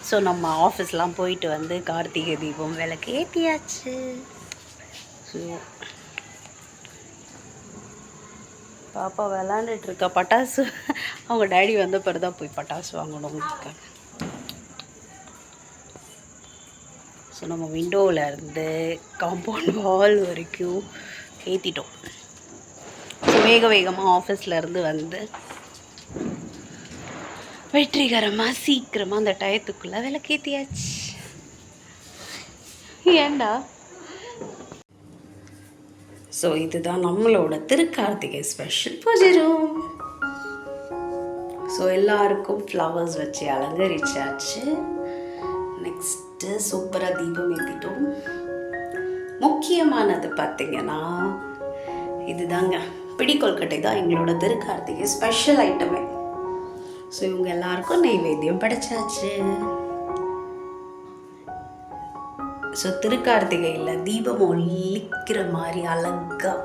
So நம்ம ஆஃபீஸ்லாம் போயிட்டு வந்து கார்த்திகை தீபம் விளக்கு ஏற்றியாச்சு. ஸோ பாப்பா விளாண்டுட்டு இருக்கா. பட்டாசு அவங்க டேடி வந்த பிறகு தான் போய் பட்டாசு வாங்கணும். ஸோ நம்ம விண்டோவில் இருந்து காம்பவுண்ட் வால் வரைக்கும் ஏற்றிட்டோம். ஸோ வேகமாக ஆஃபீஸில் இருந்து வந்து வெற்றிகரமாக சீக்கிரமாக அந்த டயத்துக்குள்ளே விளக்கேற்றியாச்சு. ஏண்டா? ஸோ இதுதான் நம்மளோட திருக்கார்த்திகை ஸ்பெஷல் பூஜை ரூம். ஸோ எல்லாருக்கும் ஃப்ளவர்ஸ் வச்சு அலங்கரிச்சாச்சு. நெக்ஸ்ட்டு சூப்பராக தீபம் ஏற்றிட்டோம். முக்கியமானது பார்த்திங்கன்னா இதுதாங்க, பிடிக்கொல்கட்டை தான் எங்களோட திருக்கார்த்திகை ஸ்பெஷல் ஐட்டமே. ஸோ இவங்க எல்லாருக்கும் நைவேத்தியம் படைச்சாச்சு. ஸோ திருக்கார்த்திகையில் தீபம் ஒழிக்கிற மாதிரி அழகாக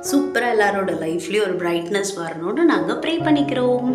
சூப்பராக எல்லாரோட லைஃப்லேயும் ஒரு பிரைட்னஸ் வரணும்னு நாங்கள் ப்ரே பண்ணிக்கிறோம்.